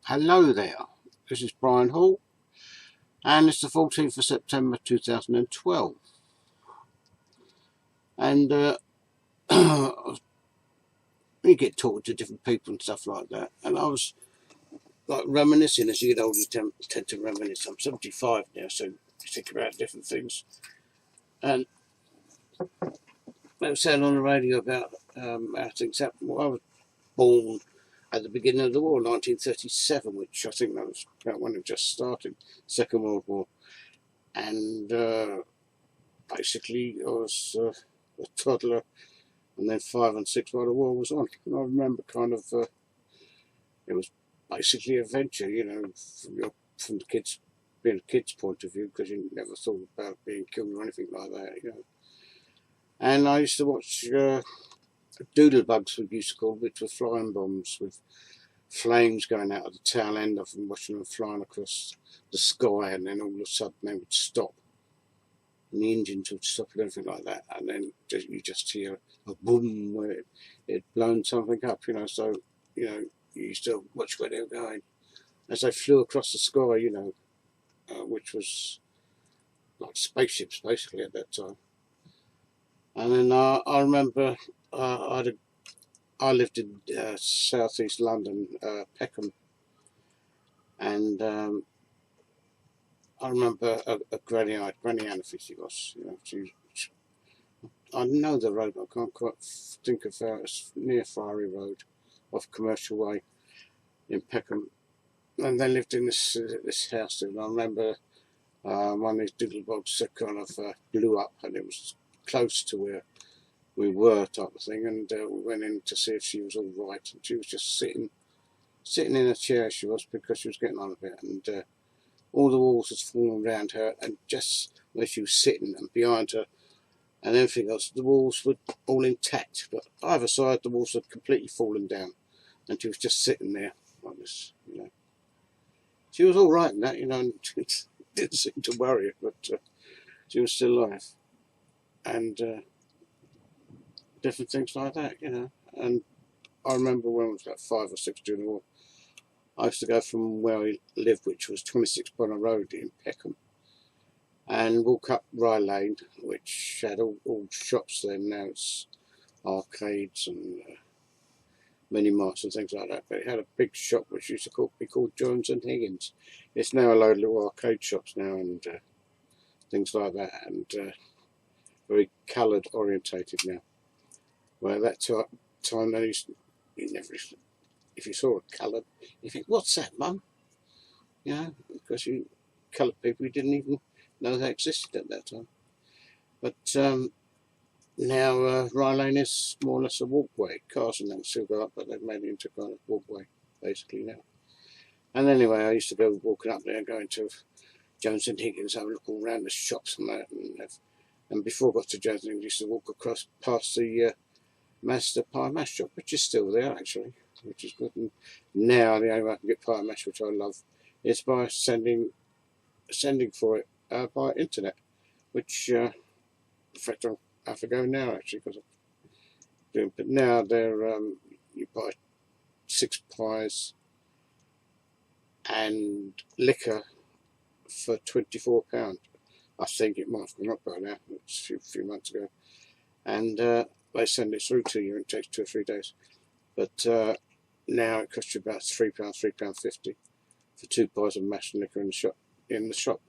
Hello there, this is Brian Hall and it's the 14th of September 2012 and you get talking to different people and stuff like that, and I was like reminiscing. As you get older you tend to reminisce. I'm 75 now, so you think about different things, and they were saying on the radio about how things happen. Well, I was born at the beginning of the war, 1937, which I think that was about when it just started, Second World War. And basically I was a toddler, and then 5 and 6 while the war was on. And I remember kind of, it was basically adventure, you know, from the kids, being a kid's point of view, because you never thought about being killed or anything like that, you know. And I used to watch doodle bugs, we used to call, which were flying bombs with flames going out of the tail end of them, watching them flying across the sky, and then all of a sudden they would stop, and the engines would stop and everything like that, and then you just hear a boom where it blown something up, you know. So, you know, you used to watch where they were going as they flew across the sky, you know, which was like spaceships basically at that time. And then I remember I lived in southeast London, Peckham, and I remember a Granny Anna, she was, you know, I know the road, I can't quite think of how. It's near Friary Road, off Commercial Way in Peckham, and they lived in this house. And I remember one of these doodle bugs that kind of blew up, and it was close to where we were, type of thing. And we went in to see if she was all right, and she was just sitting in a chair. She was, because she was getting on a bit, and all the walls had fallen around her, and just where she was sitting and behind her and everything else, the walls were all intact, but either side the walls had completely fallen down, and she was just sitting there like this, you know. She was all right in that, you know, and it didn't seem to worry her, but she was still alive, and different things like that, you know. And I remember when I was like 5 or 6 during the war, I used to go from where I lived, which was 26 Bonner Road in Peckham, and walk up Rye Lane, which had all shops then. Now it's arcades and mini marts and things like that, but it had a big shop which used to be called Jones and Higgins. It's now a load of little arcade shops now, and things like that, and very coloured orientated now. Well, at that time they used to, if you saw a coloured, you think, what's that, Mum? You know, because you coloured people, you didn't even know they existed at that time. But now Rye Lane is more or less a walkway. Cars and that still go up, but they've made it into kind of walkway basically now. And anyway, I used to go walking up there, going to Jones and Higgins, have a look all around the shops and that, and before I got to Jones and Higgins, I used to walk across past the Master Pie Mash shop, which is still there actually, which is good. And now the only way I can get pie mash, which I love, is by sending for it by internet, which in fact I have to go now actually, because I'm doing. But now they're you buy 6 pies and liquor for £24. I think it might have gone up by now. It's a few months ago, and they send it through to you, and it takes 2 or 3 days. But now it costs you about £3, £3.50 for 2 pies of mash and liquor in the shop.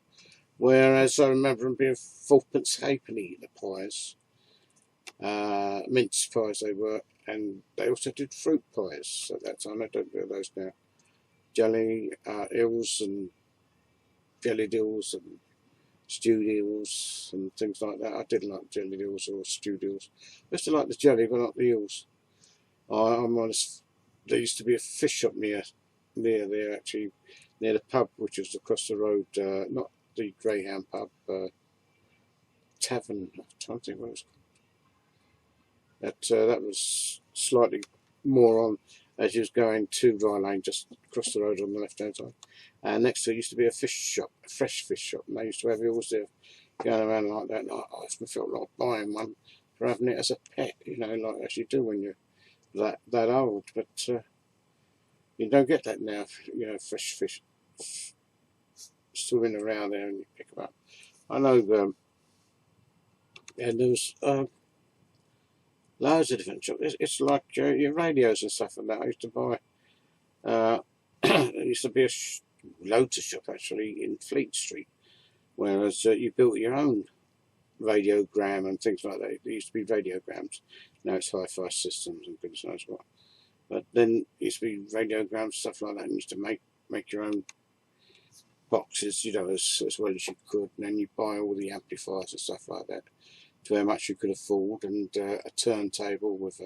Whereas I remember them being 4pence halfpenny, the pies, mince pies they were, and they also did fruit pies at that time. They don't do those now. Jelly eels and jellied eels and stewed eels and things like that. I didn't like jellied eels or stewed eels. I used to like the jelly, but not the eels. I'm honest, there used to be a fish shop near there actually, near the pub, which was across the road, not the Greyhound pub, Tavern, I'm trying to think what it was called. That was slightly more on as you was going to Rye Lane, just across the road on the left hand side. And next to it used to be a fish shop, a fresh fish shop, and they used to have eels there going around like that. And I often felt like buying one for having it as a pet, you know, like as you do when you're that old. But You don't get that now. You know, fresh fish swimming around there and you pick them up. I know, and there was loads of different shops. It's like your radios and stuff like that. I used to buy. There used to be loads of shops actually in Fleet Street, whereas you built your own radiogram and things like that. There used to be radiograms. Now it's hi-fi systems and goodness knows what. But then it used to be radiograms, stuff like that, and you used to make your own boxes, you know, as well as you could, and then you buy all the amplifiers and stuff like that to how much you could afford, and a turntable with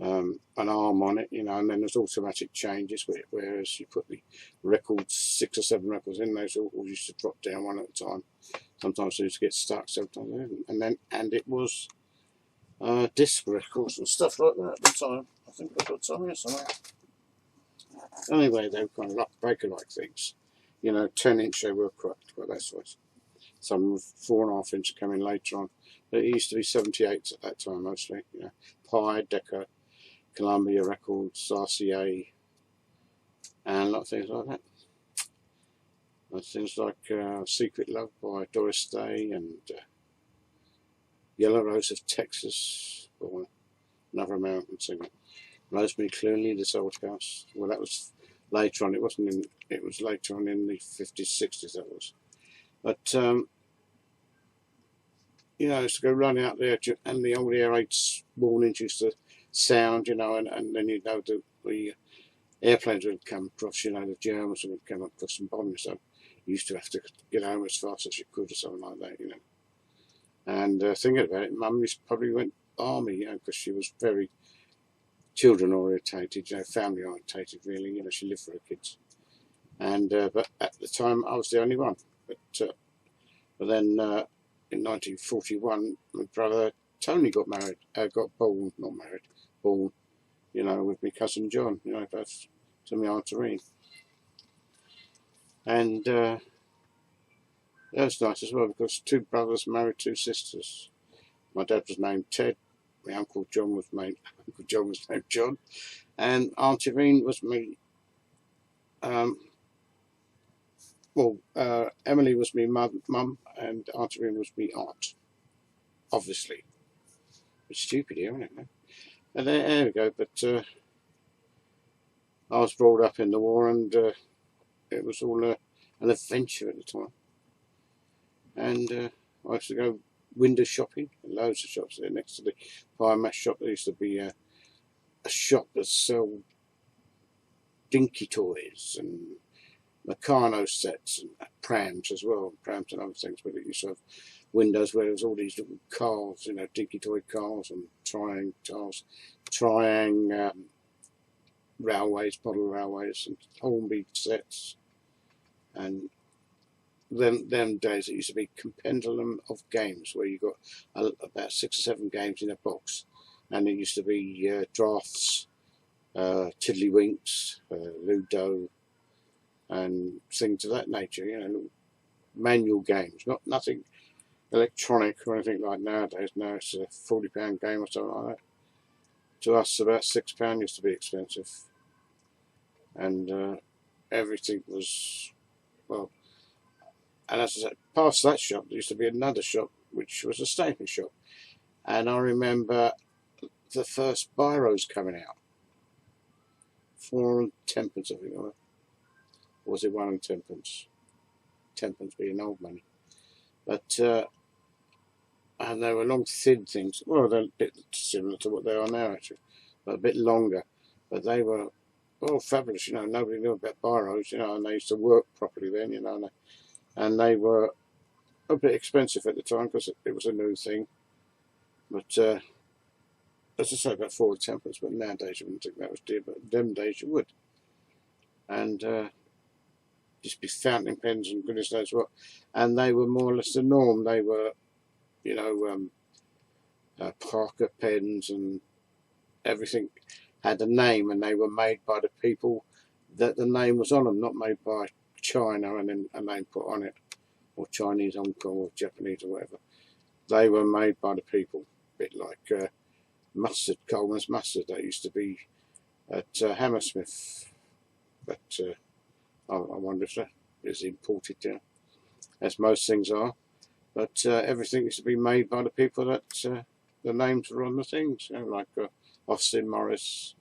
an arm on it, you know, and then there's automatic changes, whereas you put the records, 6 or 7 records in, those all used to drop down one at a time. Sometimes they used to get stuck, sometimes they didn't. And it was disc records and stuff like that at the time. I think I've got some here somewhere. Anyway, they were kind of like breaker-like things. You know, 10-inch they were correct, but that's what. Some 4.5 inch coming later on. But it used to be 78s at that time mostly. You know, Pi, Decca, Columbia Records, RCA, and a lot of things like that. And things like Secret Love by Doris Day and Yellow Rose of Texas, or another American singer. Rosemary Clooney, This Old House. Well, that was later on. It wasn't in. It was later on in the 50s, 60s. That was. But you know, I used to go running out there, and the old air raid warnings used to sound, you know, and then you know the airplanes would come across, you know, the Germans would come across and bomb you. So you used to have to get home as fast as you could, or something like that, you know. And thinking about it, Mum probably went army, you know, because she was very children orientated, you know, family orientated, really. You know, she lived for her kids. And but at the time, I was the only one. But then in 1941, my brother Tony got married, born, you know, with my cousin John, you know, both to my Aunt Irene. And that was nice as well, because 2 brothers married 2 sisters. My dad was named Ted. My Uncle John was named John, and Aunt Irene was me. Emily was me mum, and Aunt Irene was me aunt. Obviously, it's stupid here, isn't it? Man? And there we go. But I was brought up in the war, and it was all an adventure at the time. And I used to go window shopping, loads of shops there next to the biomass shop. There used to be a shop that sold dinky toys and Meccano sets and prams as well, prams and other things. But it used to have windows where there was all these little cars, you know, dinky toy cars and railways, model railways, and Hornby sets. And them days it used to be compendium of games, where you got about 6 or 7 games in a box, and it used to be drafts, tiddlywinks, Ludo, and things of that nature. You know, manual games, nothing electronic or anything like nowadays. Now it's a £40 game or something like that. To us, about £6 used to be expensive, and everything was, well. And as I said, past that shop, there used to be another shop, which was a stationery shop. And I remember the first biros coming out. 4 and 10pence, I think. Or was it 1 and 10pence? 10pence being old money. But, and they were long, thin things. Well, they're a bit similar to what they are now, actually, but a bit longer. But they were, well, fabulous, you know. Nobody knew about biros, you know, and they used to work properly then, you know. And they were a bit expensive at the time because it was a new thing. But as I say, about 4 or 10pence. But nowadays you wouldn't think that was dear, but them days you would. And just be fountain pens and goodness knows what. And they were more or less the norm. They were, you know, Parker pens, and everything had a name, and they were made by the people that the name was on them, not made by China and then a name put on it, or Chinese Hong Kong or Japanese or whatever. They were made by the people, a bit like mustard, Coleman's mustard. That used to be at Hammersmith, but I wonder if that is imported down, as most things are. But everything is to be made by the people that the names are on the things, you know, like Austin Morris,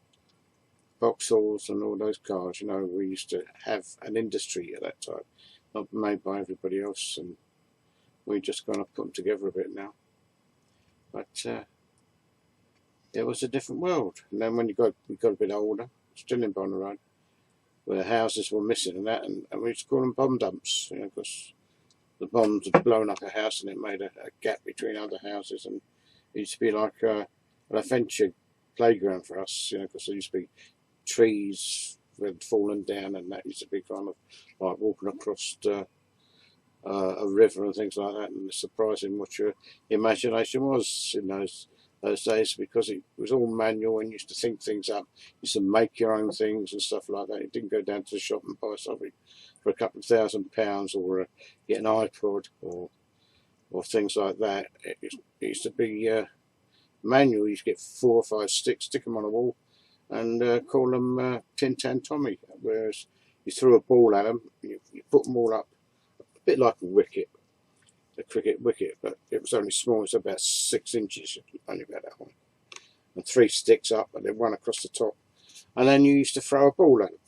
Vauxhalls and all those cars. You know, we used to have an industry at that time, not made by everybody else, and we just kind of put them together a bit now. But it was a different world. And then when we got a bit older, still in Bonner Road, where the houses were missing and that, and we used to call them bomb dumps, you know, because the bombs had blown up a house and it made a gap between other houses, and it used to be like an adventure playground for us, you know, because there used to be trees that had fallen down, and that used to be kind of like walking across a river and things like that, and it's surprising what your imagination was in those days, because it was all manual and you used to think things up, you used to make your own things and stuff like that. You didn't go down to the shop and buy something for a couple of £1,000 or get an iPod or things like that. It used to be manual. You used to get 4 or 5 sticks, stick them on a wall, and call them Tin Tan Tommy. Whereas you threw a ball at them, you put them all up, a bit like a wicket, the cricket wicket, but it was only small. It's about 6 inches, only about that one, and 3 sticks up, and then 1 across the top, and then you used to throw a ball at them.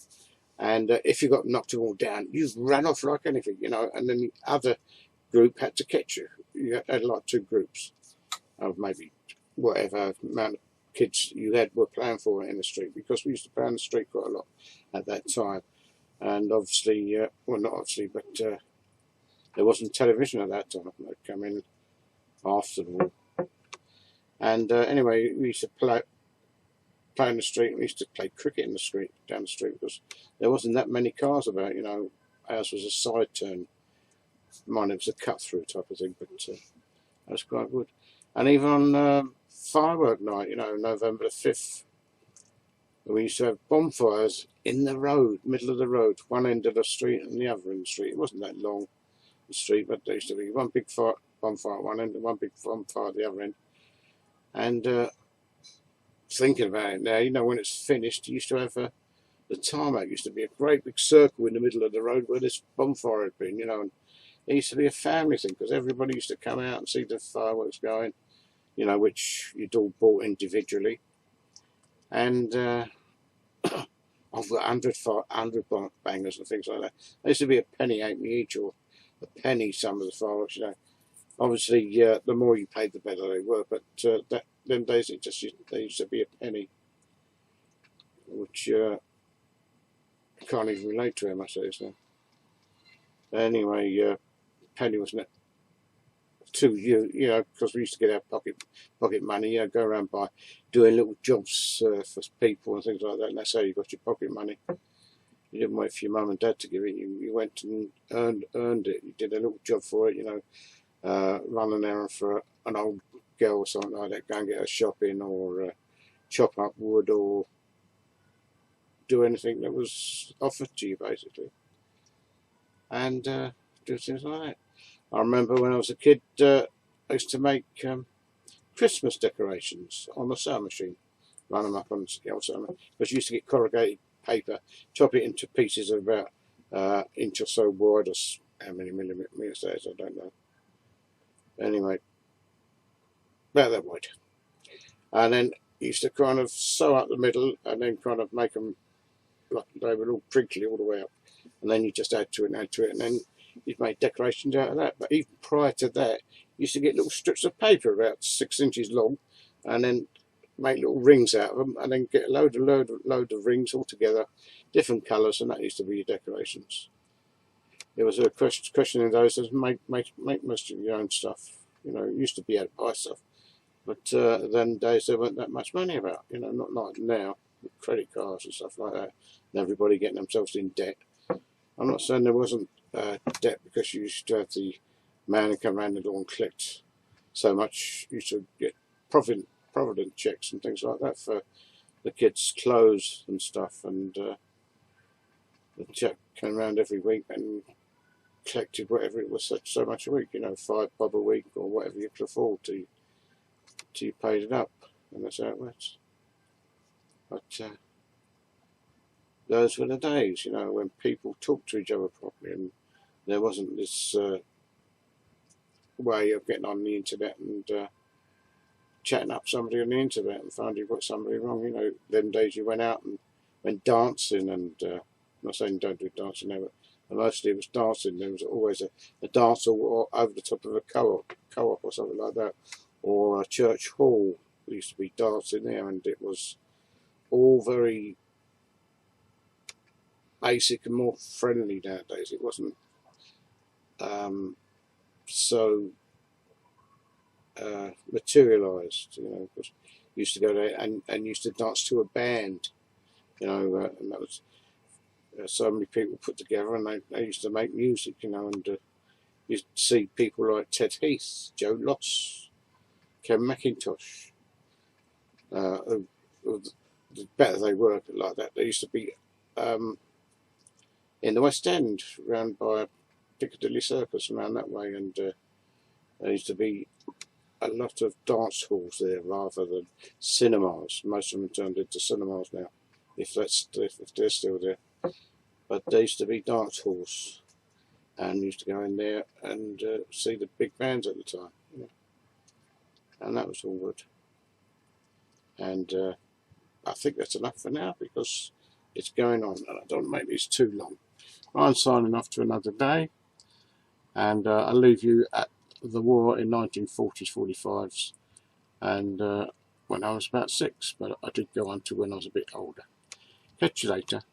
And if you got knocked them all down, you ran off like anything, you know. And then the other group had to catch you. You had like 2 groups of maybe whatever amount of kids you had were playing for in the street, because we used to play on the street quite a lot at that time. And obviously, well, not obviously, but there wasn't television at that time. They'd come in after the war. And anyway, we used to play in the street. We used to play cricket in the street, down the street, because there wasn't that many cars about, you know. Ours was a side turn. Mine, it was a cut through type of thing, but that was quite good. And even on firework night, you know, November the 5th, we used to have bonfires in the road, middle of the road, one end of the street and the other end of the street. It wasn't that long, the street, but there used to be one big bonfire at one end and one big bonfire at the other end. And thinking about it now, you know, when it's finished, you used to have the tarmac used to be a great big circle in the middle of the road where this bonfire had been, you know, and it used to be a family thing, because everybody used to come out and see the fireworks going, you know, which you'd all bought individually. And I've got 100 bangers and things like that. There used to be a penny halfpenny each, or a penny some of the fireworks, you know. Obviously, the more you paid, the better they were, but them days they used to be a penny, which I can't even relate to how much that is now. Anyway, penny wasn't to you know, because we used to get our pocket money, you know, go around doing little jobs for people and things like that, and that's how you got your pocket money. You didn't wait for your mum and dad to give it. You went and earned it. You did a little job for it, you know, run an errand for an old girl or something like that, go and get her shopping, or chop up wood, or do anything that was offered to you, basically, and do things like that. I remember when I was a kid, I used to make Christmas decorations on the sewing machine, run them up on the old sewing machine, because you used to get corrugated paper, chop it into pieces of about inch or so wide, or how many millimeters that is, I don't know. Anyway, about that wide. And then you used to kind of sew up the middle, and then kind of make them like they were all crinkly all the way up. And then you just add to it and add to it, and then you'd make decorations out of that. But even prior to that, you used to get little strips of paper about 6 inches long, and then make little rings out of them, and then get a load of rings all together, different colours, and that used to be your decorations. It was a question in those days, make most of your own stuff. You know, it used to be able to buy stuff, but then days there weren't that much money about. You know, not like now with credit cards and stuff like that, and everybody getting themselves in debt. I'm not saying there wasn't debt, because you used to have the man who come around the door and collect so much. You used to get provident checks and things like that for the kids' clothes and stuff, and the check came around every week and collected whatever it was, so much a week, you know, £5 a week or whatever you could afford till you paid it up, and that's how it works. But those were the days, you know, when people talked to each other properly, and there wasn't this way of getting on the internet and chatting up somebody on the internet and finding you've got somebody wrong. You know, them days you went out and went dancing, and I'm not saying don't do dancing now, but mostly it was dancing. There was always a dance over the top of a co-op or something like that, or a church hall. There used to be dancing there, and it was all very basic and more friendly nowadays. It wasn't so materialised, you know, because you used to go there and used to dance to a band, you know, and that was so many people put together, and they used to make music, you know, and you used to see people like Ted Heath, Joe Loss, Ken McIntosh, the better they were like that. They used to be in the West End, round by Piccadilly Circus, around that way, and there used to be a lot of dance halls there rather than cinemas. Most of them turned into cinemas now, if they're still there. But there used to be dance halls, and used to go in there and see the big bands at the time, you know. And that was all good. And I think that's enough for now, because it's going on, and I don't want to make this too long. I'm signing off to another day, and I'll leave you at the war in 1940s, 45s, and when I was about 6, but I did go on to when I was a bit older. Catch you later.